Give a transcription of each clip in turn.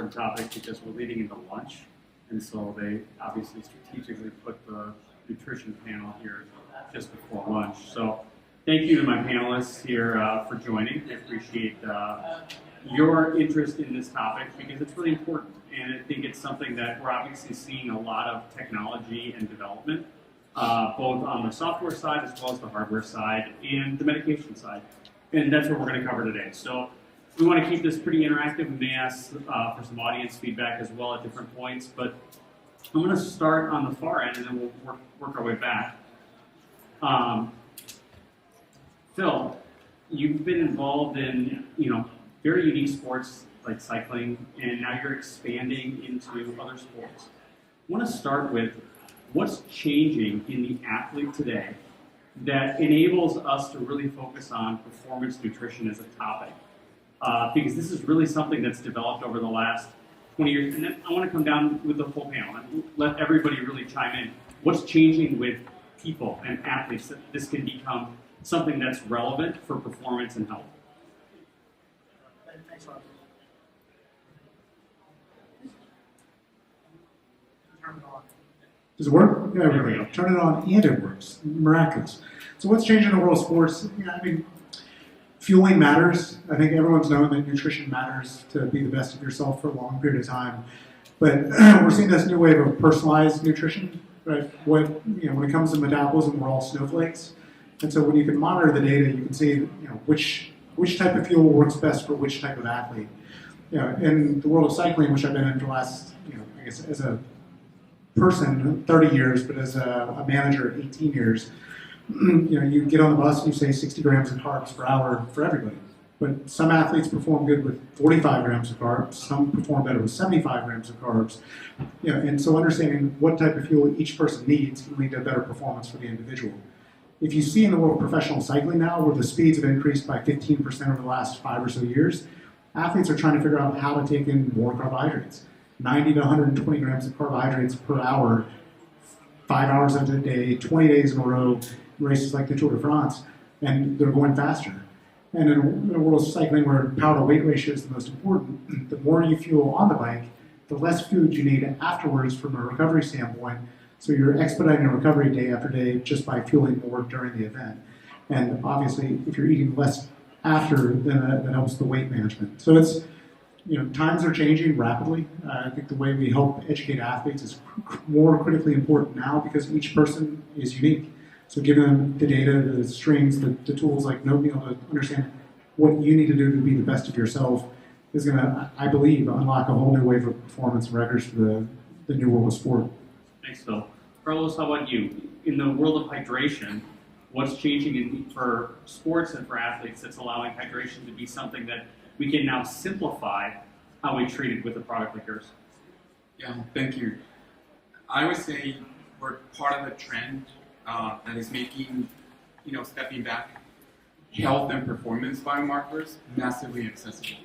important topic because we're leading into lunch, and so they obviously strategically put the nutrition panel here just before lunch. So thank you to my panelists here for joining. I appreciate your interest in this topic because it's really important, and I think it's something that we're obviously seeing a lot of technology and development, both on the software side as well as the hardware side and the medication side, and that's what we're going to cover today. So we want to keep this pretty interactive. We may ask for some audience feedback as well at different points, but I'm going to start on the far end and then we'll work our way back. Phil, you've been involved in very unique sports like cycling, and now you're expanding into other sports. I want to start with what's changing in the athlete today that enables us to really focus on performance nutrition as a topic. Because this is really something that's developed over the last 20 years. And then I want to come down with the full panel and let everybody really chime in. What's changing with people and athletes that this can become something that's relevant for performance and health? Thanks, Rob. Turn it on. Does it work? Yeah, there we go. Turn it on and it works. Miraculous. So what's changing in the world of sports? Fueling matters. I think everyone's known that nutrition matters to be the best of yourself for a long period of time. But we're seeing this new wave of personalized nutrition, right? When it comes to metabolism, we're all snowflakes. And so when you can monitor the data, you can see which type of fuel works best for which type of athlete. In the world of cycling, which I've been in for the last, I guess as a person, 30 years, but as a manager, 18 years, you get on the bus and you say 60 grams of carbs per hour for everybody. But some athletes perform good with 45 grams of carbs. Some perform better with 75 grams of carbs. And so understanding what type of fuel each person needs can lead to better performance for the individual. If you see in the world of professional cycling now, where the speeds have increased by 15% over the last 5 or so years, athletes are trying to figure out how to take in more carbohydrates. 90 to 120 grams of carbohydrates per hour, 5 hours a day, 20 days in a row, races like the Tour de France, and they're going faster. And in a world of cycling where power to weight ratio is the most important, the more you fuel on the bike, the less food you need afterwards from a recovery standpoint. So you're expediting your recovery day after day just by fueling more during the event. And obviously, if you're eating less after, then that helps the weight management. So it's, times are changing rapidly. I think the way we help educate athletes is more critically important now because each person is unique. So giving them the data, the strings, the tools like being able to understand what you need to do to be the best of yourself is going to, I believe, unlock a whole new wave of performance records for the new world of sport. Thanks, Phil. Carlos, how about you? In the world of hydration, what's changing for sports and for athletes that's allowing hydration to be something that we can now simplify how we treat it with a product like yours? Yeah, thank you. I would say we're part of a trend that is making, stepping back, health and performance biomarkers massively accessible.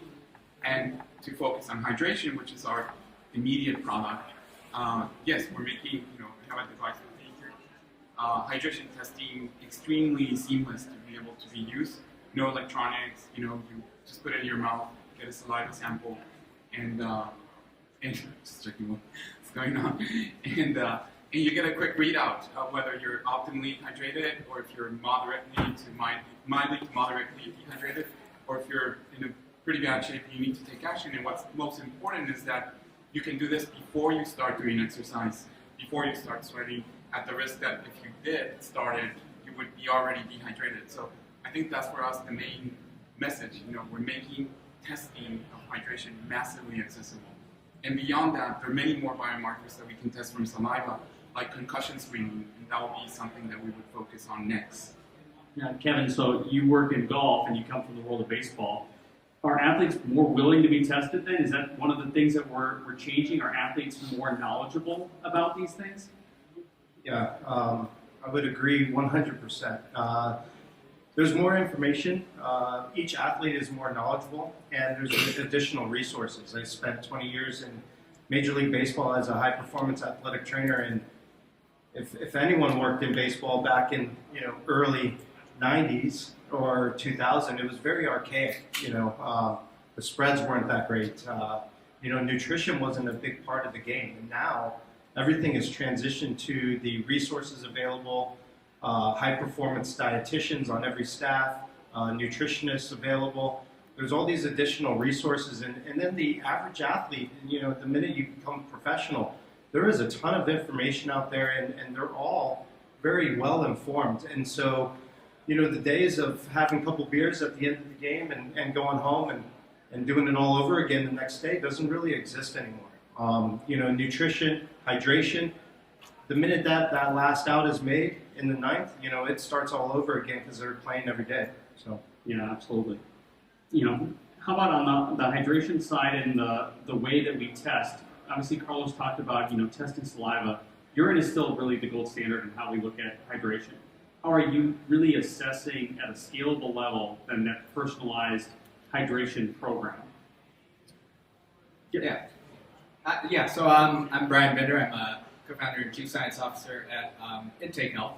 And to focus on hydration, which is our immediate product, yes, we're making, we have a device with here. Hydration testing extremely seamless to be able to be used. No electronics, you just put it in your mouth, get a saliva sample, and just checking what's going on, and you get a quick readout of whether you're optimally hydrated, or if you're mildly to moderately dehydrated, or if you're in a pretty bad shape and you need to take action. And what's most important is that you can do this before you start doing exercise, before you start sweating, at the risk that if you did started, you would be already dehydrated. So I think that's for us the main message. We're making testing of hydration massively accessible. And beyond that, there are many more biomarkers that we can test from saliva, like concussion screening, and that will be something that we would focus on next. Yeah, Kevin, so you work in golf and you come from the world of baseball. Are athletes more willing to be tested then? Is that one of the things that we're changing? Are athletes more knowledgeable about these things? Yeah, I would agree 100%. There's more information. Each athlete is more knowledgeable, and there's additional resources. I spent 20 years in Major League Baseball as a high-performance athletic trainer, and if anyone worked in baseball back in early 90s or 2000, it was very archaic. The spreads weren't that great. nutrition wasn't a big part of the game, and now everything is transitioned to the resources available, high-performance dietitians on every staff, nutritionists available. There's all these additional resources, and then the average athlete, the minute you become professional, there is a ton of information out there, and they're all very well informed. And so, the days of having a couple beers at the end of the game and going home and doing it all over again the next day doesn't really exist anymore. Nutrition, hydration, the minute that last out is made in the ninth, it starts all over again because they're playing every day. So Yeah, absolutely. How about on the hydration side and the way that we test? Obviously, Carlos talked about, testing saliva. Urine is still really the gold standard in how we look at hydration. How are you really assessing at a scalable level then that personalized hydration program? So I'm Brian Bender. I'm a co-founder and chief science officer at Intake Health.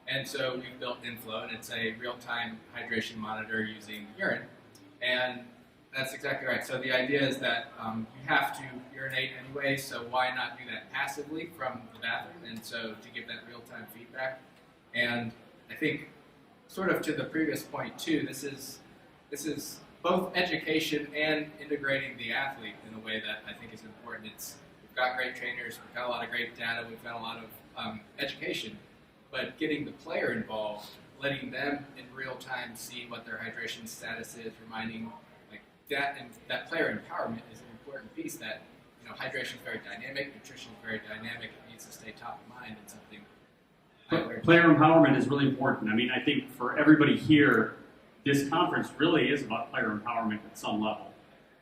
And so we've built Inflow, and it's a real-time hydration monitor using urine. And that's exactly right. So the idea is that you have to urinate anyway, so why not do that passively from the bathroom? And so to give that real-time feedback. And I think, sort of to the previous point too, this is both education and integrating the athlete in a way that I think is important. We've got great trainers, we've got a lot of great data, we've got a lot of education, but getting the player involved, letting them in real time see what their hydration status is, reminding that, and that player empowerment is an important piece. That hydration is very dynamic, nutrition is very dynamic. It needs to stay top of mind and something. Player empowerment is really important. I mean, I think for everybody here, this conference really is about player empowerment at some level.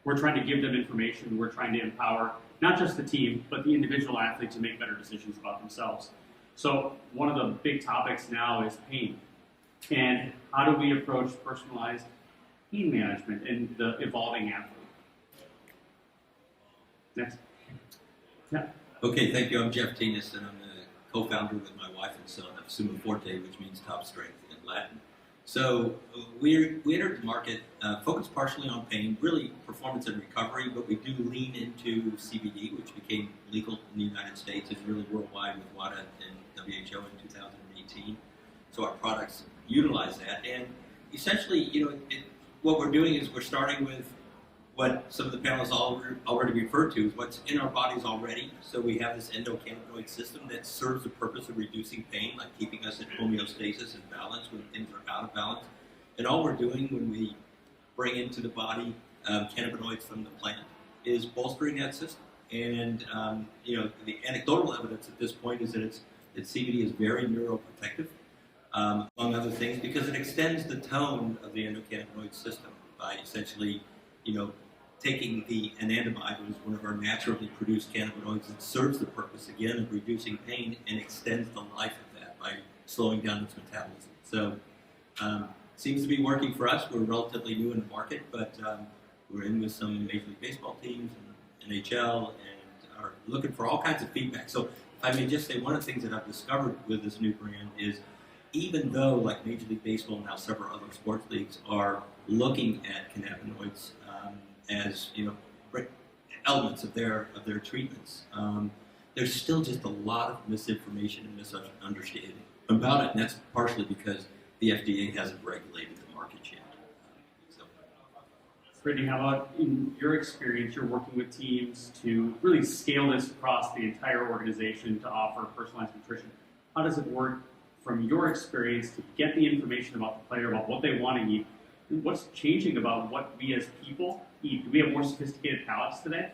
We're trying to give them information. We're trying to empower not just the team, but the individual athlete to make better decisions about themselves. So one of the big topics now is pain. And how do we approach personalized pain management in the evolving athlete? Next. Yeah. Okay, thank you. I'm Jeff Tinas, and I'm the co-founder with my wife and son of Sumo Forte, which means top strength in Latin. So we entered the market focused partially on pain, really performance and recovery, but we do lean into CBD, which became legal in the United States and really worldwide with WADA and WHO in 2018. So our products utilize that, and essentially, what we're doing is we're starting with what some of the panelists already referred to is what's in our bodies already. So we have this endocannabinoid system that serves the purpose of reducing pain, like keeping us in homeostasis and balance when things are out of balance. And all we're doing when we bring into the body cannabinoids from the plant is bolstering that system. And the anecdotal evidence at this point is that CBD is very neuroprotective, among other things, because it extends the tone of the endocannabinoid system by essentially, taking the anandamide, which is one of our naturally produced cannabinoids, that serves the purpose, again, of reducing pain and extends the life of that by slowing down its metabolism. So, seems to be working for us. We're relatively new in the market, but we're in with some Major League Baseball teams and NHL and are looking for all kinds of feedback. So, if I may just say, one of the things that I've discovered with this new brand is even though, like Major League Baseball and now several other sports leagues are looking at cannabinoids as elements of their treatments, there's still just a lot of misinformation and misunderstanding about it, and that's partially because the FDA hasn't regulated the market yet. Brittany, how about in your experience, you're working with teams to really scale this across the entire organization to offer personalized nutrition. How does it work from your experience to get the information about the player, about what they want to eat? What's changing about what we as people eat? Do we have more sophisticated palates today?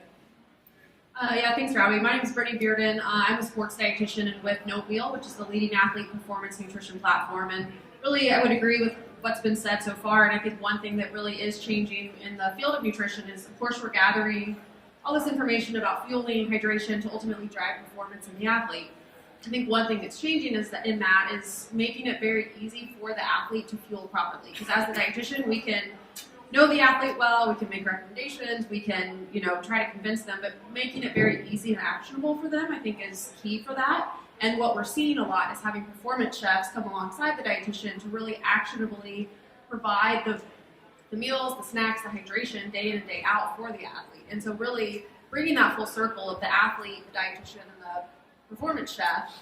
Thanks, Robbie. My name is Brittany Bearden. I'm a sports dietitian and with No Wheel, which is the leading athlete performance nutrition platform. And really, I would agree with what's been said so far. And I think one thing that really is changing in the field of nutrition is, of course, we're gathering all this information about fueling, hydration to ultimately drive performance in the athlete. I think one thing that's changing is making it very easy for the athlete to fuel properly. Because as the dietitian, we can know the athlete well, we can make recommendations, we can, try to convince them, but making it very easy and actionable for them, I think, is key for that. And what we're seeing a lot is having performance chefs come alongside the dietitian to really actionably provide the meals, the snacks, the hydration day in and day out for the athlete. And so really bringing that full circle of the athlete, the dietitian, and the performance chef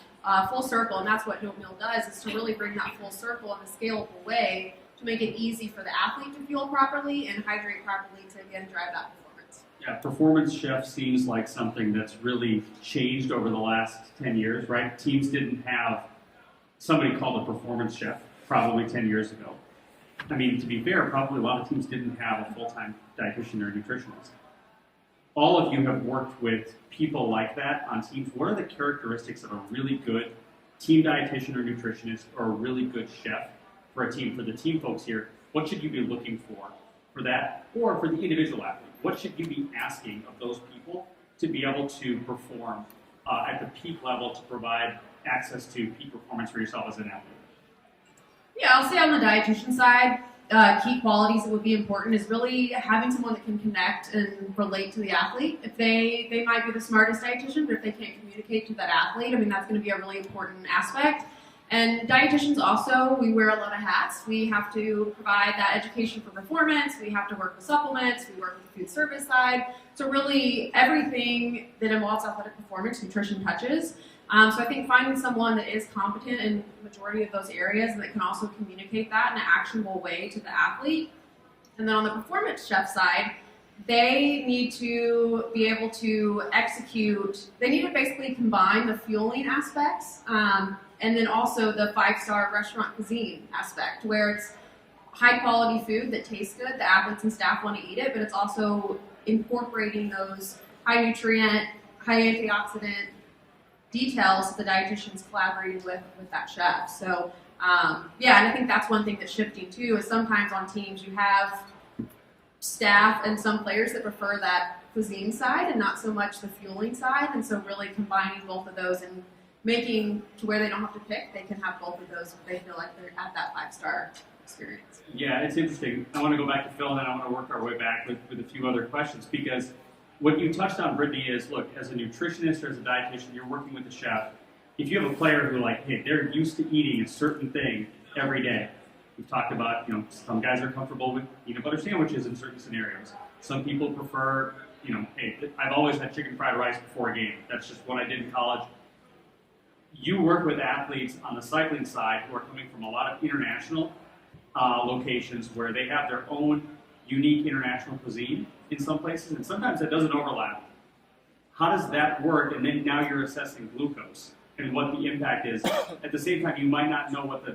full circle, and that's what No Meal does, is to really bring that full circle in a scalable way to make it easy for the athlete to fuel properly and hydrate properly to, again, drive that performance. Yeah, performance chef seems like something that's really changed over the last 10 years, right? Teams didn't have somebody called a performance chef probably 10 years ago. I mean, to be fair, probably a lot of teams didn't have a full-time dietitian or nutritionist. All of you have worked with people like that on teams. What are the characteristics of a really good team dietitian or nutritionist or a really good chef for a team? For the team folks here, what should you be looking for that? Or for the individual athlete, what should you be asking of those people to be able to perform at the peak level to provide access to peak performance for yourself as an athlete? Yeah, I'll say on the dietitian side, key qualities that would be important is really having someone that can connect and relate to the athlete. If they might be the smartest dietitian, but if they can't communicate to that athlete, I mean, that's going to be a really important aspect. And dietitians also, we wear a lot of hats. We have to provide that education for performance. We have to work with supplements. We work with the food service side. So really everything that involves athletic performance, nutrition touches. So I think finding someone that is competent in the majority of those areas and that can also communicate that in an actionable way to the athlete. And then on the performance chef side, they need to be able to execute, they need to basically combine the fueling aspects and then also the 5-star restaurant cuisine aspect, where it's high quality food that tastes good, the athletes and staff want to eat it, but it's also incorporating those high nutrient, high antioxidant details the dietitian's collaborating with that chef. So yeah, and I think that's one thing that's shifting too, is sometimes on teams you have staff and some players that prefer that cuisine side and not so much the fueling side, and so really combining both of those and making to where they don't have to pick, they can have both of those if they feel like they're at that 5-star experience. Yeah, it's interesting. I want to go back to Phil and then I want to work our way back with a few other questions, because what you touched on, Brittany, is, look, as a nutritionist or as a dietitian, you're working with a chef. If you have a player who, like, hey, they're used to eating a certain thing every day. We've talked about, some guys are comfortable with peanut butter sandwiches in certain scenarios. Some people prefer, hey, I've always had chicken fried rice before a game. That's just what I did in college. You work with athletes on the cycling side who are coming from a lot of international locations where they have their own unique international cuisine in some places, and sometimes that doesn't overlap. How does that work? And then now you're assessing glucose and what the impact is. At the same time, you might not know what the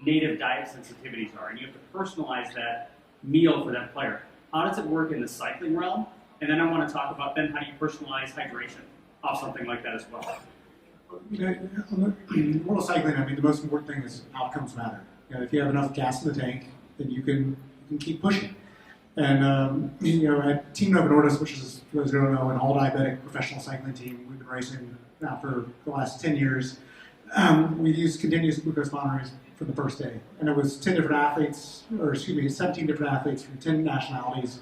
native diet sensitivities are, and you have to personalize that meal for that player. How does it work in the cycling realm? And then I want to talk about then how do you personalize hydration off something like that as well. On the world of cycling, I mean, the most important thing is outcomes matter. If you have enough gas in the tank, then you can keep pushing. And at Team Nova Nordis, which is, for those who don't know, an all-diabetic professional cycling team, we've been racing now for the last 10 years. We've used continuous glucose monitors for the first day. And it was 17 different athletes from 10 nationalities.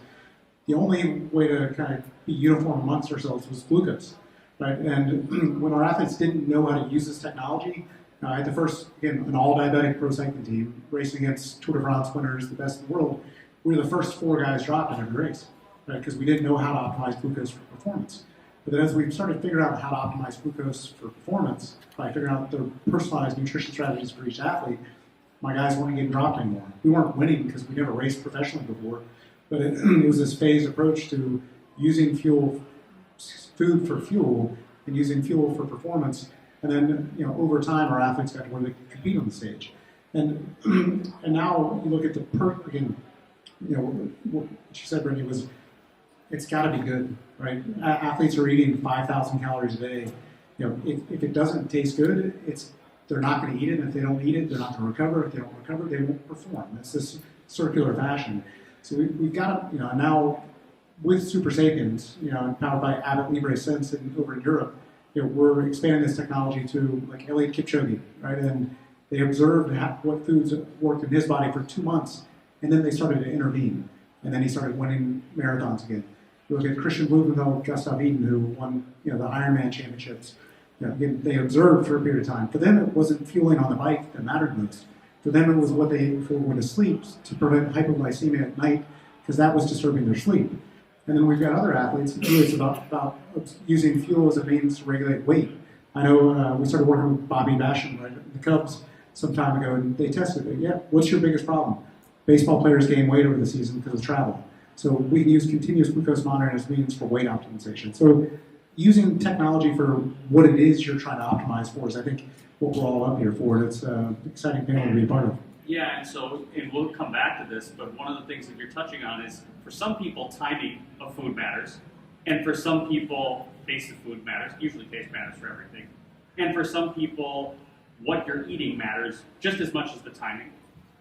The only way to kind of be uniform amongst ourselves was glucose, right? And when our athletes didn't know how to use this technology, at the first, again, an all-diabetic pro cycling team, racing against Tour de France winners, the best in the world, we were the first 4 guys dropped in every race, right? Because we didn't know how to optimize glucose for performance. But then as we started figuring out how to optimize glucose for performance, by figuring out the personalized nutrition strategies for each athlete, my guys weren't getting dropped anymore. We weren't winning because we never raced professionally before, but it was this phased approach to using food for fuel and using fuel for performance. And then, over time, our athletes got to where they could compete on the stage. And now you look at what she said, Brittany, was it's got to be good, right? Athletes are eating 5,000 calories a day. If it doesn't taste good, they're not going to eat it. And if they don't eat it, they're not going to recover. If they don't recover, they won't perform. It's this circular fashion. So we've got to, now with Super Sapiens, powered by Abbott Libre Sense over in Europe, we're expanding this technology to like Eliud Kipchoge, right? And they observed what foods worked in his body for 2 months, and then they started to intervene, and then he started winning marathons again. You look at Christian Blumenfeld, Gustav Iden, who won the Ironman championships. They observed for a period of time. For them, it wasn't fueling on the bike that mattered most. For them, it was what they were to sleep to prevent hypoglycemia at night, because that was disturbing their sleep. And then we've got other athletes who it's about using fuel as a means to regulate weight. I know we started working with Bobby Basham, right, the Cubs, some time ago, and they tested it. Yeah, what's your biggest problem? Baseball players gain weight over the season because of travel. So we can use continuous glucose monitoring as means for weight optimization. So using technology for what it is you're trying to optimize for is, I think, what we're all up here for. And it's an exciting panel to be a part of. Yeah, and we'll come back to this, but one of the things that you're touching on is, for some people, timing of food matters, and for some people, pace of food matters. Usually pace matters for everything. And for some people, what you're eating matters just as much as the timing,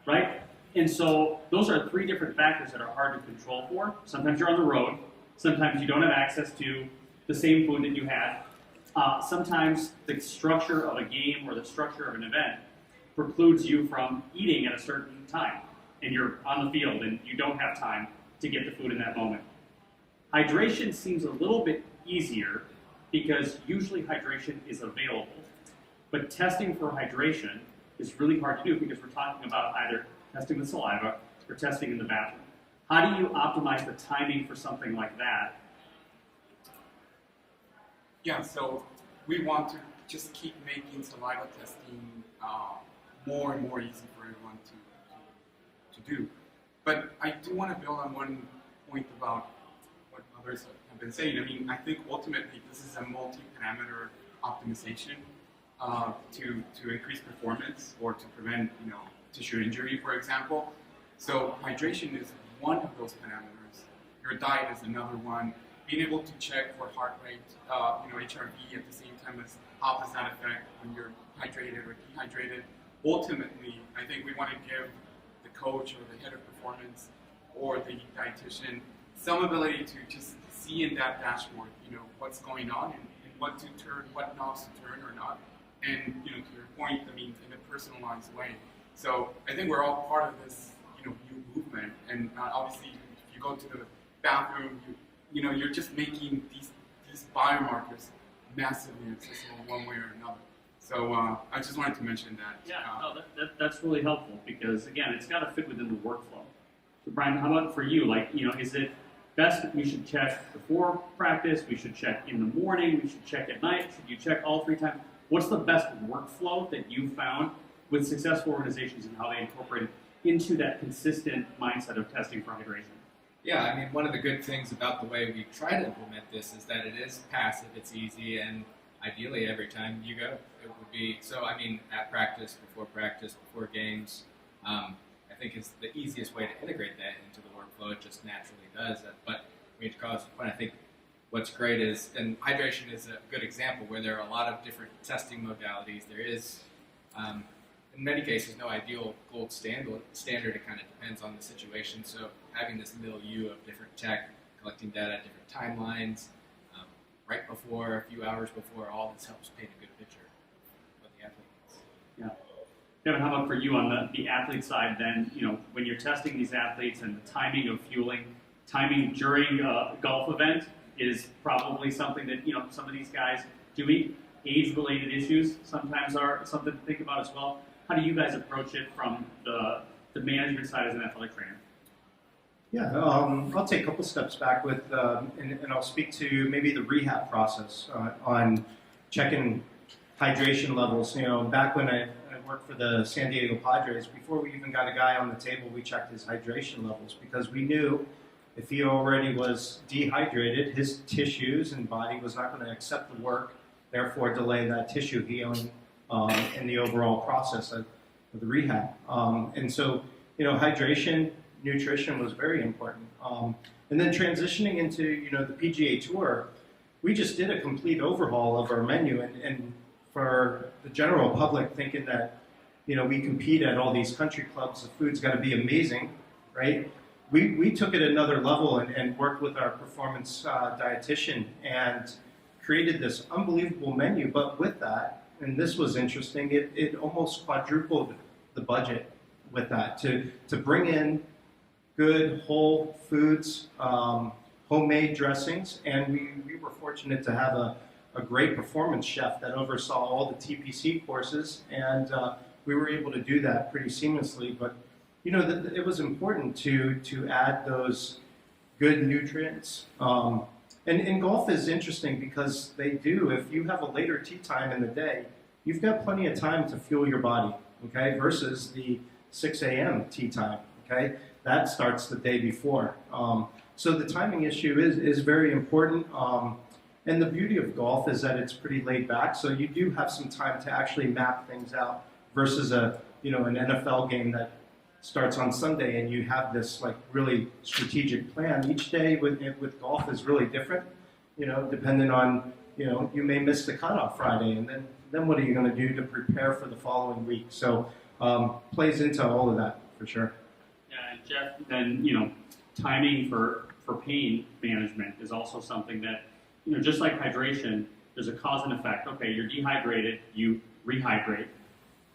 right? And so those are three different factors that are hard to control for. Sometimes you're on the road. Sometimes you don't have access to the same food that you had. Sometimes the structure of a game or the structure of an event precludes you from eating at a certain time, and you're on the field and you don't have time to get the food in that moment. Hydration seems a little bit easier because usually hydration is available, but testing for hydration is really hard to do because we're talking about either testing with saliva or testing in the bathroom. How do you optimize the timing for something like that? Yeah, so we want to just keep making saliva testing more and more easy for everyone to do. But I do want to build on one point about what others have been saying. I mean, I think ultimately this is a multi-parameter optimization to increase performance or to prevent, tissue injury, for example. So hydration is one of those parameters. Your diet is another one. Being able to check for heart rate, HRV at the same time as how does that affect when you're hydrated or dehydrated. Ultimately, I think we want to give the coach or the head of performance or the dietitian some ability to just see in that dashboard, what's going on and what to turn, what knobs to turn or not. And, to your point, I mean, in a personalized way. So I think we're all part of this, new movement. And obviously, if you go to the bathroom, you're just making these biomarkers massively accessible one way or another. So I just wanted to mention that. Yeah, that's really helpful because, again, it's got to fit within the workflow. So Brian, how about for you? Is it best that we should check before practice, we should check in the morning, we should check at night, should you check all 3 times? What's the best workflow that you found with successful organizations and how they incorporate it into that consistent mindset of testing for hydration? Yeah, I mean, one of the good things about the way we try to implement this is that it is passive, it's easy, and ideally every time you go, it would be, so I mean, at practice, before games, I think it's the easiest way to integrate that into the workflow. It just naturally does that. But to Carl's point, I think what's great is, and hydration is a good example where there are a lot of different testing modalities. There is, in many cases, no ideal gold standard. It kind of depends on the situation. So having this milieu of different tech, collecting data at different timelines, right before, a few hours before, all this helps paint a good picture of what the athlete needs. Yeah. Kevin, how about for you on the athlete side then, when you're testing these athletes and the timing of fueling, timing during a golf event is probably something that, some of these guys do eat. Age-related issues sometimes are something to think about as well. How do you guys approach it from the management side as an athletic trainer? Yeah, I'll take a couple steps back with, and I'll speak to maybe the rehab process on checking hydration levels. Back when I worked for the San Diego Padres, before we even got a guy on the table, we checked his hydration levels because we knew if he already was dehydrated, his tissues and body was not going to accept the work, therefore delay that tissue healing in the overall process of the rehab. And so, hydration, nutrition was very important. And then transitioning into, the PGA Tour, we just did a complete overhaul of our menu. And for the general public thinking that, we compete at all these country clubs, the food's got to be amazing, right? We took it another level and worked with our performance dietitian and created this unbelievable menu. But with that, and this was interesting, it almost quadrupled the budget with that to bring in good whole foods, homemade dressings, and we were fortunate to have a great performance chef that oversaw all the TPC courses, and we were able to do that pretty seamlessly. But it was important to add those good nutrients. And golf is interesting because they do, if you have a later tee time in the day, you've got plenty of time to fuel your body, okay, versus the 6 a.m. tee time, okay? That starts the day before. So the timing issue is very important. And the beauty of golf is that it's pretty laid back, so you do have some time to actually map things out versus an NFL game that starts on Sunday and you have this like really strategic plan. Each day with golf is really different, depending on, you may miss the cutoff Friday, and then what are you going to do to prepare for the following week? So plays into all of that for sure. Yeah, and Jeff, then, timing for pain management is also something that, just like hydration, there's a cause and effect. Okay, you're dehydrated, you rehydrate.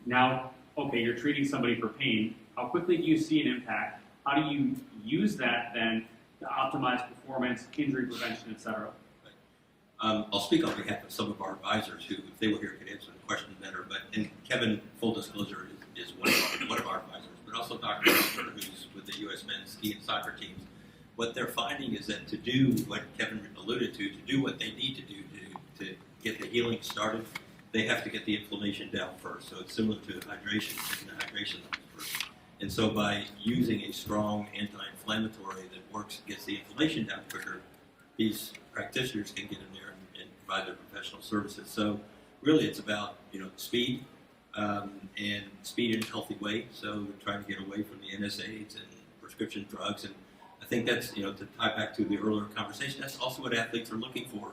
Now, okay, you're treating somebody for pain. How quickly do you see an impact? How do you use that then to optimize performance, injury prevention, et cetera? I'll speak on behalf of some of our advisors who, if they were here, could answer the question better. And Kevin, full disclosure, is one of our advisors, but also Dr. Walter, who's with the U.S. men's ski and soccer teams. What they're finding is that to do what Kevin alluded to do what they need to do to get the healing started, they have to get the inflammation down first. So it's similar to hydration, taking the hydration levels first. And so by using a strong anti-inflammatory that works, gets the inflammation down quicker, these practitioners can get in there and provide their professional services. So really it's about speed and speed in a healthy way. So trying to get away from the NSAIDs and prescription drugs. And I think that's, to tie back to the earlier conversation, that's also what athletes are looking for,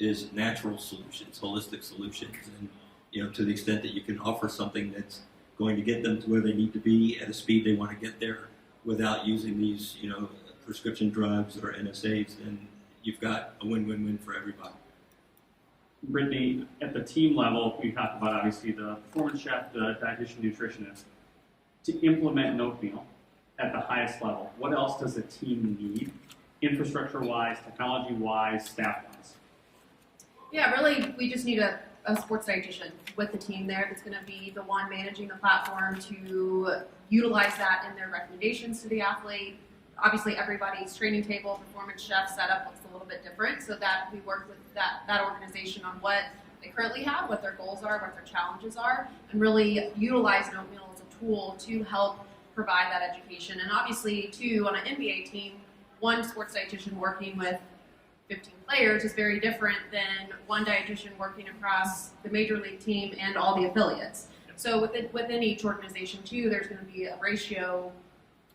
is natural solutions, holistic solutions. And, to the extent that you can offer something that's going to get them to where they need to be at a speed they want to get there without using these, prescription drugs or NSAIDs, then you've got a win-win-win for everybody. Brittany, at the team level, we talked about obviously the performance chef, the dietitian, nutritionist. To implement an oatmeal at the highest level, what else does a team need, infrastructure-wise, technology-wise, staff-wise? Yeah, really, we just need a sports dietitian with the team there that's going to be the one managing the platform to utilize that in their recommendations to the athlete. Obviously, everybody's training table, performance chef setup looks a little bit different, so that we work with that organization on what they currently have, what their goals are, what their challenges are, and really utilize an oatmeal as a tool to help provide that education. And obviously, too, on an NBA team, one sports dietitian working with 15 players is very different than one dietitian working across the major league team and all the affiliates. So within each organization, too, there's going to be a ratio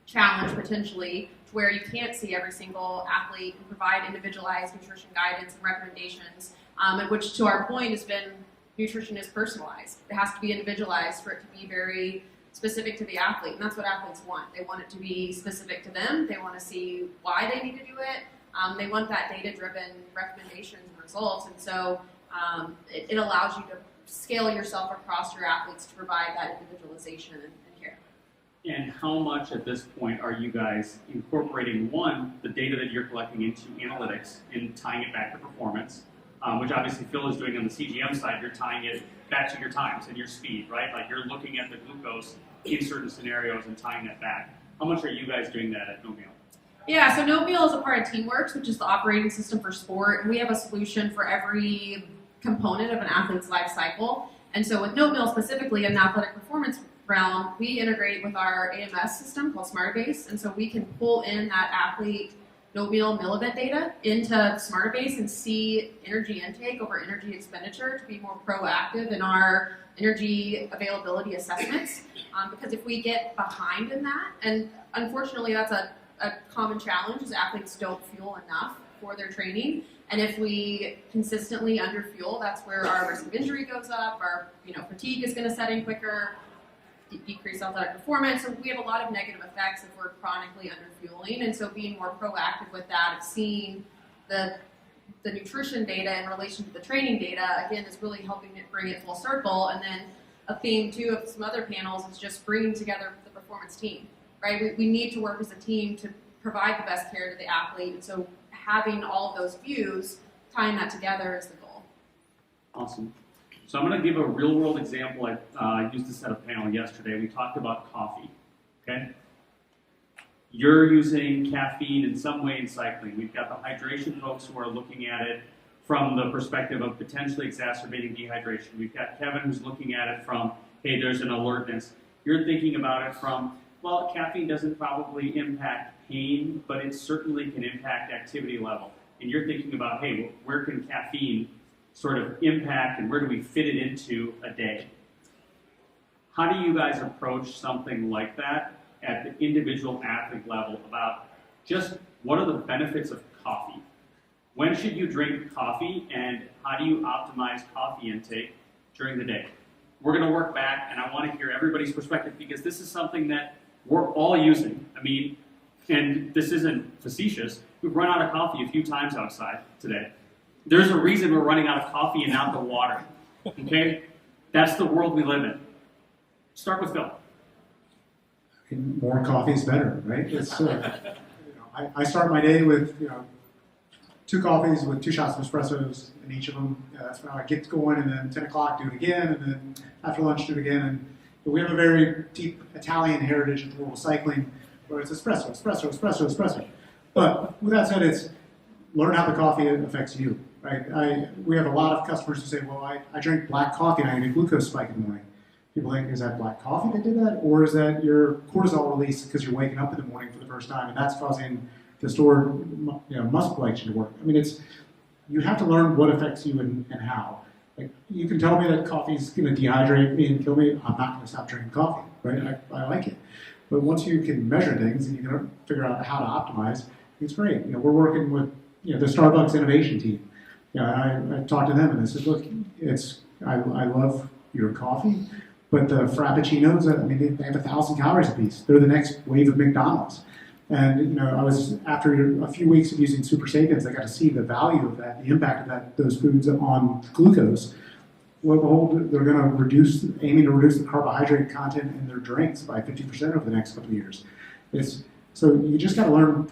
challenge potentially to where you can't see every single athlete and provide individualized nutrition guidance and recommendations, and which, to our point, has been nutrition is personalized. It has to be individualized for it to be very specific to the athlete, and that's what athletes want. They want it to be specific to them. They want to see why they need to do it. They want that data-driven recommendations and results, and so it allows you to scale yourself across your athletes to provide that individualization and care. And how much at this point are you guys incorporating, one, the data that you're collecting into analytics and tying it back to performance, which obviously Phil is doing on the CGM side. You're tying it back to your times and your speed, right? Like you're looking at the glucose in certain scenarios and tying that back. How much are you guys doing that at No Meal? Yeah, so No Meal is a part of Teamworks, which is the operating system for sport, and we have a solution for every component of an athlete's life cycle. And so with No Meal specifically in the athletic performance realm, we integrate with our AMS system called SmarterBase, and so we can pull in that athlete No Meal meal event data into SmarterBase and see energy intake over energy expenditure to be more proactive in our energy availability assessments. Because if we get behind in that, and unfortunately that's a common challenge, is athletes don't fuel enough for their training, and if we consistently underfuel, that's where our risk of injury goes up. Our fatigue is going to set in quicker, decrease athletic performance. So we have a lot of negative effects if we're chronically underfueling. And so being more proactive with that, of seeing the nutrition data in relation to the training data, again, is really helping it bring it full circle. And then a theme too of some other panels is just bringing together the performance team. Right? We need to work as a team to provide the best care to the athlete. And so having all of those views, tying that together is the goal. Awesome. So I'm going to give a real-world example. I used this at a panel yesterday. We talked about coffee. Okay. You're using caffeine in some way in cycling. We've got the hydration folks who are looking at it from the perspective of potentially exacerbating dehydration. We've got Kevin who's looking at it from, hey, there's an alertness. You're thinking about it from, well, caffeine doesn't probably impact pain, but it certainly can impact activity level. And you're thinking about, hey, well, where can caffeine sort of impact and where do we fit it into a day? How do you guys approach something like that at the individual athlete level about just what are the benefits of coffee? When should you drink coffee, and how do you optimize coffee intake during the day? We're going to work back, and I want to hear everybody's perspective because this is something that we're all using. I mean, and this isn't facetious. We've run out of coffee a few times outside today. There's a reason we're running out of coffee and not the water. Okay? That's the world we live in. Start with Phil. More coffee is better, right? It's, I start my day with 2 coffees with 2 shots of espressos in each of them. That's when I get going, and then 10 o'clock do it again, and then after lunch do it again. And we have a very deep Italian heritage in the world of cycling, where it's espresso, espresso, espresso, espresso. But with that said, it's learn how the coffee affects you, right? We have a lot of customers who say, well, I drink black coffee and I get a glucose spike in the morning. People think, is that black coffee that did that? Or is that your cortisol release because you're waking up in the morning for the first time and that's causing the stored muscle glycogen to work? I mean, you have to learn what affects you and how. Like, you can tell me that coffee is going to dehydrate me and kill me. I'm not going to stop drinking coffee, right? I like it. But once you can measure things and you can figure out how to optimize, it's great. We're working with the Starbucks innovation team. I talked to them and I said, look, I love your coffee, but the Frappuccinos, they have 1,000 calories apiece. They're the next wave of McDonald's. And I was, after a few weeks of using Super Sapiens, I got to see the value of that, the impact of those foods on glucose. Well, behold, they're aiming to reduce the carbohydrate content in their drinks by 50% over the next couple of years. So you just got to learn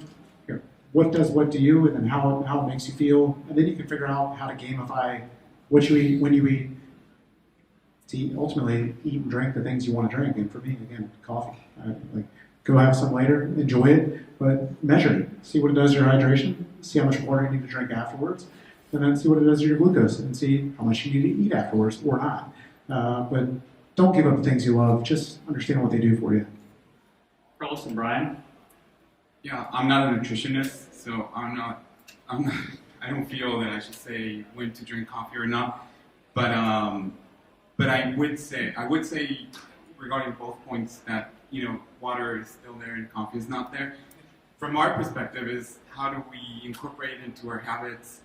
what does what to you, and then how it makes you feel, and then you can figure out how to gamify what you eat, when you eat, to ultimately eat and drink the things you want to drink. And for me, again, coffee. Go have some later, enjoy it, but measure it. See what it does to your hydration, see how much water you need to drink afterwards, and then see what it does to your glucose, and see how much you need to eat afterwards or not. But don't give up the things you love. Just understand what they do for you. Carlos and Brian. Yeah, I'm not a nutritionist, so I don't feel that I should say when to drink coffee or not. But I would say regarding both points that water is still there and coffee is not there. From our perspective, is how do we incorporate it into our habits?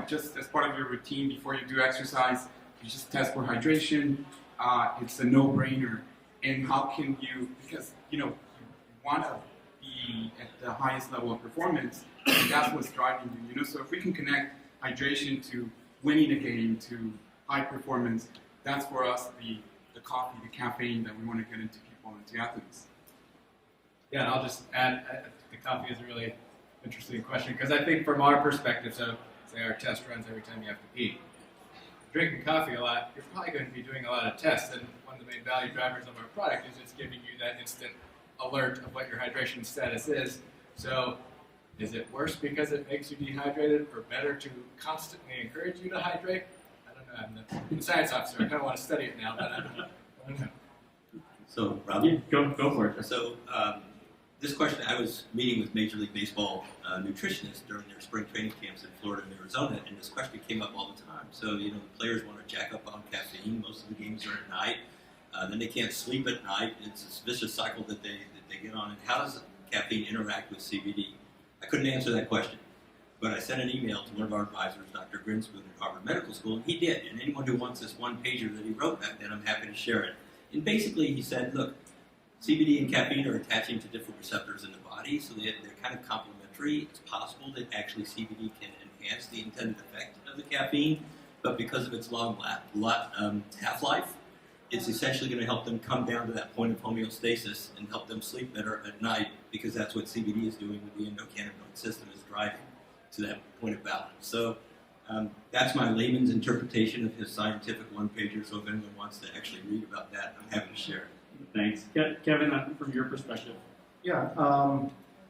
Just as part of your routine before you do exercise, you just test for hydration. It's a no-brainer. And how can you? Because you want to be at the highest level of performance, and that's what's driving you. So if we can connect hydration to winning a game, to high performance, that's for us the coffee, the caffeine that we want to get into people, into athletes. Yeah, and I'll just add, I think the coffee is a really interesting question, because I think from our perspective, so say our test runs every time you have to eat. Drinking coffee a lot, you're probably going to be doing a lot of tests, and one of the main value drivers of our product is it's giving you that instant alert of what your hydration status is. So is it worse because it makes you dehydrated, or better to constantly encourage you to hydrate? I don't know. I'm the science officer. I kind of want to study it now, but I don't know. So, Robbie? Go for it. So, this question, I was meeting with Major League Baseball nutritionists during their spring training camps in Florida and Arizona, and this question came up all the time. So, the players want to jack up on caffeine. Most of the games are at night. Then they can't sleep at night. It's this vicious cycle that they get on. And how does caffeine interact with CBD? I couldn't answer that question. But I sent an email to one of our advisors, Dr. Grinspoon at Harvard Medical School, and he did. And anyone who wants this one pager that he wrote back then, I'm happy to share it. And basically he said, look, CBD and caffeine are attaching to different receptors in the body, so they're kind of complementary. It's possible that actually CBD can enhance the intended effect of the caffeine, but because of its long half-life, it's essentially going to help them come down to that point of homeostasis and help them sleep better at night, because that's what CBD is doing with the endocannabinoid system, is driving to that point of balance. So that's my layman's interpretation of his scientific one-pager, so if anyone wants to actually read about that, I'm happy to share it. Thanks. Kevin, from your perspective. Yeah.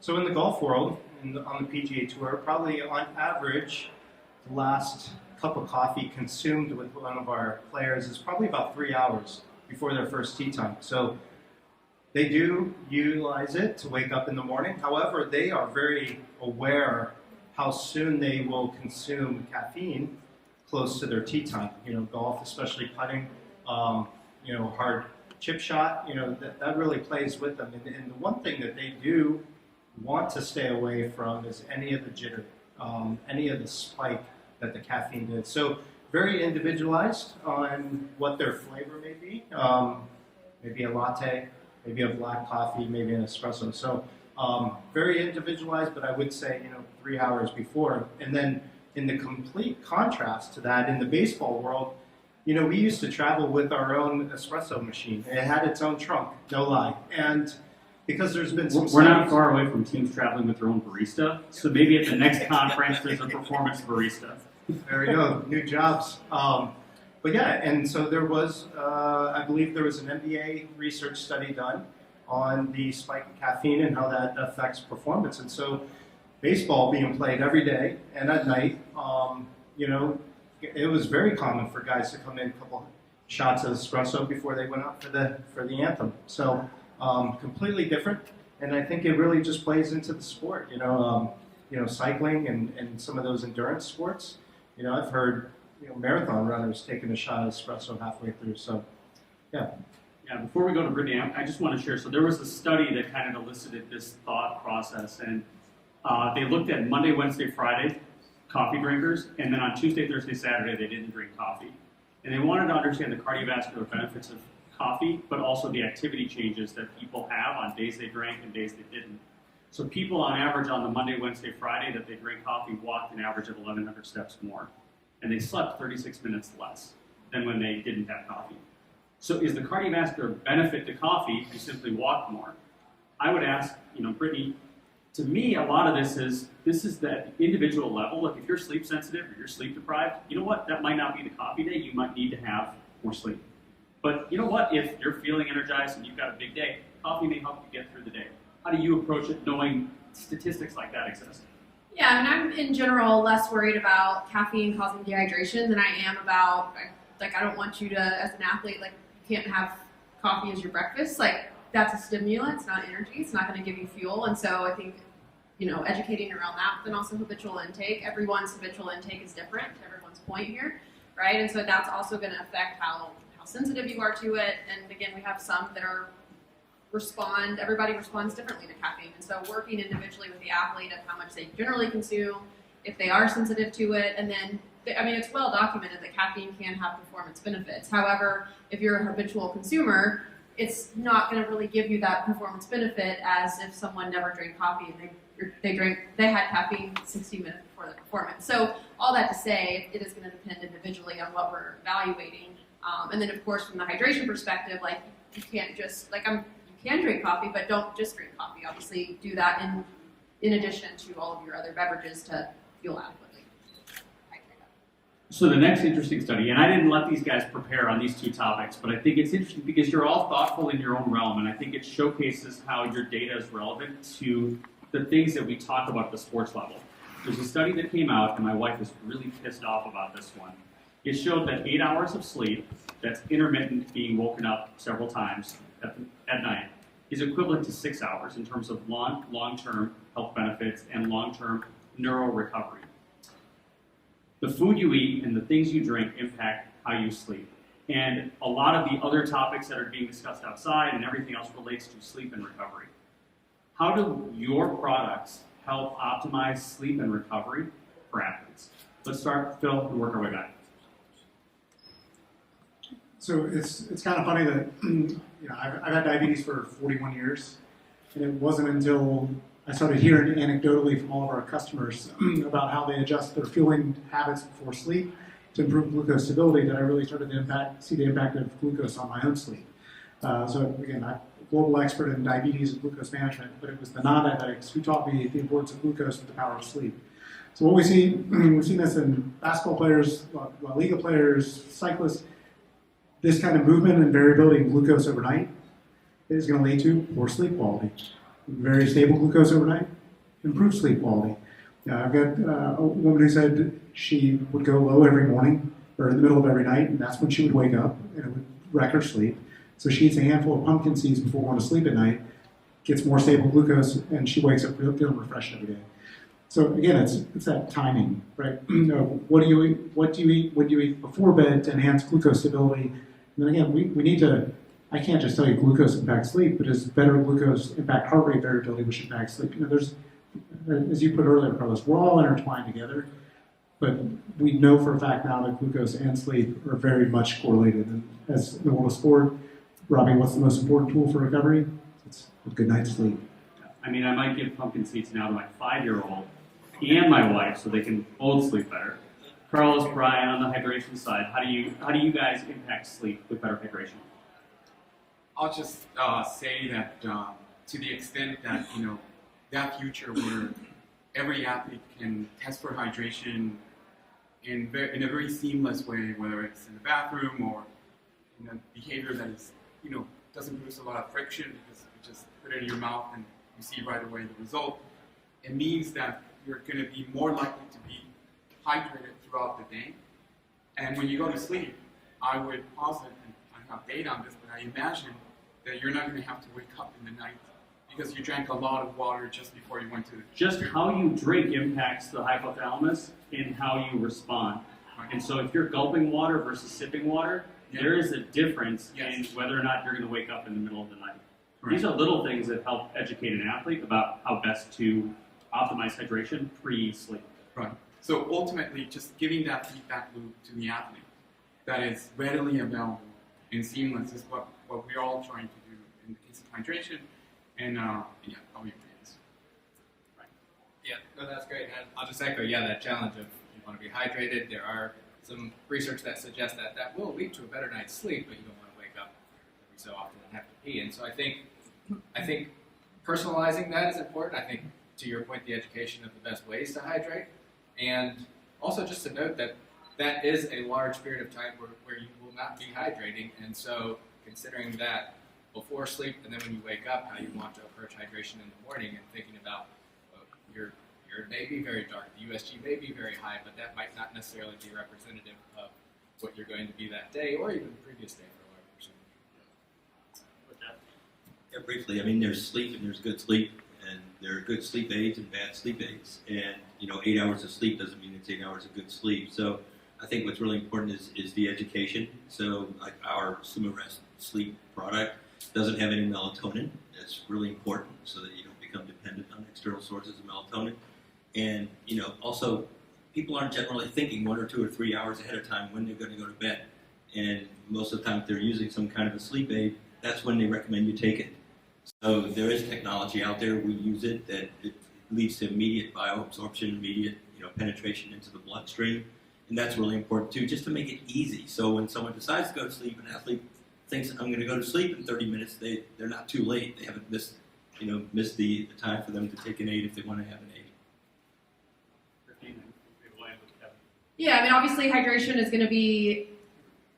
So in the golf world, on the PGA Tour, probably on average, the last cup of coffee consumed with one of our players is probably about 3 hours before their first tee time. So they do utilize it to wake up in the morning. However, they are very aware how soon they will consume caffeine close to their tee time. Golf, especially putting, hard chip shot, that really plays with them. And the one thing that they do want to stay away from is any of the jitter, any of the spike that the caffeine did. So very individualized on what their flavor may be. Maybe a latte, maybe a black coffee, maybe an espresso. So very individualized, but I would say 3 hours before. And then in the complete contrast to that, in the baseball world, we used to travel with our own espresso machine. It had its own trunk, no lie. And because there's been some We're not far away from teams traveling with their own barista, so maybe at the next conference there's a performance barista. There we go, new jobs. But yeah, and so there was, I believe there was an MBA research study done on the spike of caffeine and how that affects performance. And so baseball being played every day and at night, it was very common for guys to come in a couple shots of espresso before they went out for the anthem. So completely different, and I think it really just plays into the sport. Cycling and some of those endurance sports. I've heard marathon runners taking a shot of espresso halfway through. So yeah. Yeah, before we go to Brittany, I just want to share. So there was a study that kind of elicited this thought process, and they looked at Monday, Wednesday, Friday coffee drinkers, and then on Tuesday, Thursday, Saturday, they didn't drink coffee. And they wanted to understand the cardiovascular benefits of coffee, but also the activity changes that people have on days they drank and days they didn't. So people on average on the Monday, Wednesday, Friday that they drank coffee walked an average of 1,100 steps more. And they slept 36 minutes less than when they didn't have coffee. So is the cardiovascular benefit to coffee if you simply walk more? I would ask, Brittany, to me, a lot of this is that individual level. Like if you're sleep sensitive or you're sleep deprived, you know what? That might not be the coffee day. You might need to have more sleep. But you know what? If you're feeling energized and you've got a big day, coffee may help you get through the day. How do you approach it knowing statistics like that exist? Yeah, I'm in general less worried about caffeine causing dehydration than I am about, I don't want you to, as an athlete, you can't have coffee as your breakfast. That's a stimulant, it's not energy, it's not going to give you fuel. And so I think, educating around that, but then also habitual intake. Everyone's habitual intake is different, to everyone's point here, right? And so that's also going to affect how sensitive you are to it. And again, we have some that everybody responds differently to caffeine. And so working individually with the athlete of how much they generally consume, if they are sensitive to it, and then, it's well documented that caffeine can have performance benefits. However, if you're a habitual consumer, it's not going to really give you that performance benefit as if someone never drank coffee and they had caffeine 60 minutes before the performance. So all that to say, it is going to depend individually on what we're evaluating. And then of course, from the hydration perspective, you can't just, you can drink coffee, but don't just drink coffee. Obviously, do that in addition to all of your other beverages to fuel adequately. So the next interesting study, and I didn't let these guys prepare on these two topics, but I think it's interesting because you're all thoughtful in your own realm, and I think it showcases how your data is relevant to the things that we talk about at the sports level. There's a study that came out, and my wife was really pissed off about this one. It showed that 8 hours of sleep, that's intermittent, being woken up several times at night, is equivalent to 6 hours in terms of long-term health benefits and long-term neural recovery. The food you eat and the things you drink impact how you sleep. And a lot of the other topics that are being discussed outside and everything else relates to sleep and recovery. How do your products help optimize sleep and recovery for athletes? Let's start, Phil, and work our way back. So it's kind of funny that I've had diabetes for 41 years, and it wasn't until I started hearing anecdotally from all of our customers about how they adjust their fueling habits before sleep to improve glucose stability that I really started to see the impact of glucose on my own sleep. So again, I'm a global expert in diabetes and glucose management, but it was the non-diabetics who taught me the importance of glucose and the power of sleep. So what we see, we've seen this in basketball players, La Liga players, cyclists. This kind of movement and variability in glucose overnight is going to lead to poor sleep quality. very stable glucose overnight, improved sleep quality. I've got a woman who said she would go low every morning or in the middle of every night, and that's when she would wake up and it would wreck her sleep. So she eats a handful of pumpkin seeds before going to sleep at night, gets more stable glucose, and she wakes up feeling refreshed every day. So again, it's that timing, right? What do you eat? What do you eat? When do you eat before bed to enhance glucose stability? And then again, we need to. I can't just tell you glucose impacts sleep, but does better glucose impact heart rate variability, which impacts sleep? There's, as you put earlier, Carlos, we're all intertwined together, but we know for a fact now that glucose and sleep are very much correlated. And as in the world of sport, Robbie, what's the most important tool for recovery? It's a good night's sleep. I mean, I might give pumpkin seeds now to my 5-year-old and my wife so they can both sleep better. Carlos, Brian, on the hydration side, how do you guys impact sleep with better hydration? I'll just say that to the extent that that future where every athlete can test for hydration in a very seamless way, whether it's in the bathroom or in a behavior that is doesn't produce a lot of friction because you just put it in your mouth and you see right away the result. It means that you're going to be more likely to be hydrated throughout the day. And when you go to sleep, I would posit, and I have data on this, but I imagine that you're not going to have to wake up in the night because you drank a lot of water just before you went to Just how you drink impacts the hypothalamus and how you respond. Right. And so if you're gulping water versus sipping water, there is a difference in whether or not you're going to wake up in the middle of the night. Right. These are little things that help educate an athlete about how best to optimize hydration pre-sleep. Right. So ultimately, just giving that feedback loop to the athlete that is readily available and seamless is what we're all trying to do in the case of hydration. And I'll be pleased. Right. Yeah, no, that's great. And I'll just echo, that challenge of you want to be hydrated. There are some research that suggests that will lead to a better night's sleep, but you don't want to wake up every so often and have to pee. And so I think personalizing that is important. I think, to your point, the education of the best ways to hydrate. And also just to note that is a large period of time where you will not be hydrating. And so considering that before sleep and then when you wake up, how you want to approach hydration in the morning and thinking about your may be very dark, the USG may be very high, but that might not necessarily be representative of what you're going to be that day or even the previous day for a large percentage. With that, Yeah, briefly, I mean, there's sleep and there's good sleep, and there are good sleep aids and bad sleep aids. And 8 hours of sleep doesn't mean it's 8 hours of good sleep. So I think what's really important is the education. So like our Sumo Rest sleep product doesn't have any melatonin. That's really important so that you don't become dependent on external sources of melatonin. And also people aren't generally thinking 1 or 2 or 3 hours ahead of time when they're going to go to bed. And most of the time if they're using some kind of a sleep aid, that's when they recommend you take it. So there is technology out there. We use it that it leads to immediate bioabsorption, immediate penetration into the bloodstream. And that's really important too, just to make it easy. So when someone decides to go to sleep, an athlete thinks I'm going to go to sleep in 30 minutes, they're not too late. They haven't missed the time for them to take an aid if they want to have an aid. Yeah, I mean, obviously hydration is going to be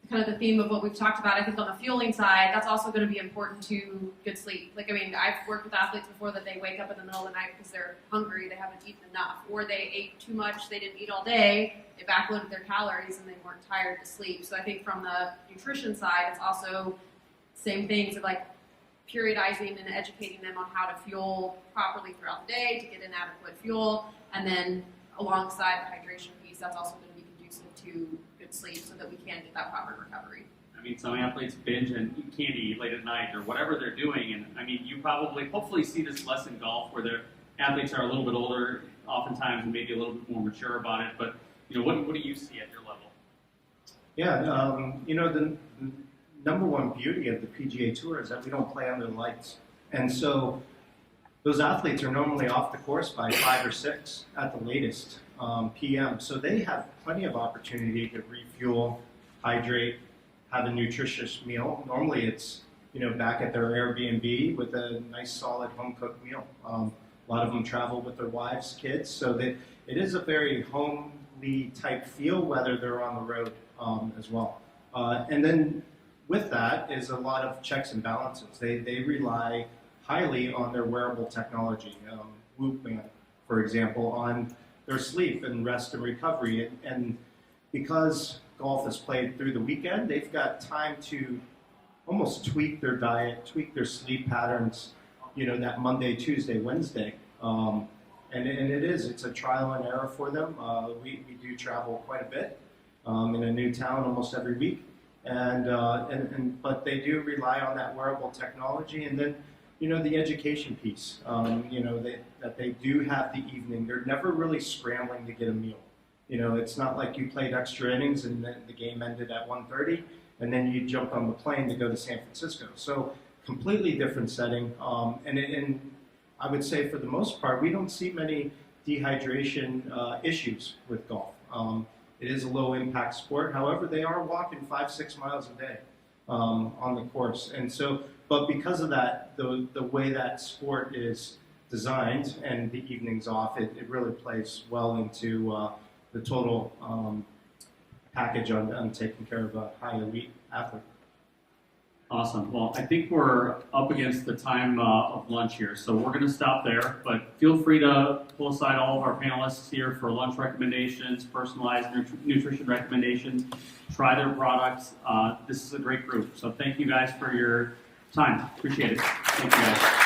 kind of the theme of what we've talked about. I think on the fueling side, that's also going to be important to good sleep. Like, I mean, I've worked with athletes before that they wake up in the middle of the night because they're hungry, they haven't eaten enough, or they ate too much, they didn't eat all day, they backloaded their calories, and they weren't tired to sleep. So I think from the nutrition side, it's also same things of like periodizing and educating them on how to fuel properly throughout the day to get an adequate fuel, and then alongside the hydration piece, that's also going to be conducive to good sleep so that we can get that proper recovery. I mean, some athletes binge and eat candy late at night or whatever they're doing, and I mean, you hopefully see this less in golf where their athletes are a little bit older, oftentimes, and maybe a little bit more mature about it. But what do you see at your level? Yeah, the number one beauty of the PGA Tour is that we don't play under the lights, and so those athletes are normally off the course by 5 or 6 at the latest p.m. So they have plenty of opportunity to refuel, hydrate, have a nutritious meal. Normally it's back at their Airbnb with a nice solid home cooked meal. A lot of them travel with their wives, kids, so that it is a very homely type feel whether they're on the road as well. And then with that is a lot of checks and balances. They rely highly on their wearable technology, Whoop Band, for example, on their sleep and rest and recovery. And because golf is played through the weekend, they've got time to almost tweak their diet, tweak their sleep patterns, that Monday, Tuesday, Wednesday. And it's a trial and error for them. We do travel quite a bit in a new town almost every week. But they do rely on that wearable technology. And then, the education piece, that they do have the evening. They're never really scrambling to get a meal. It's not like you played extra innings and then the game ended at 1:30 and then you jumped on the plane to go to San Francisco. So completely different setting. And I would say for the most part, we don't see many dehydration issues with golf. It is a low impact sport. However, they are walking 5-6 miles a day on the course. And so, but because of that, the way that sport is designed and the evenings off, it really plays well into the total package on taking care of a high elite athlete. Awesome. Well, I think we're up against the time of lunch here, so we're going to stop there. But feel free to pull aside all of our panelists here for lunch recommendations, personalized nutrition recommendations. Try their products. This is a great group. So thank you guys for your time. Appreciate it. Thank you guys.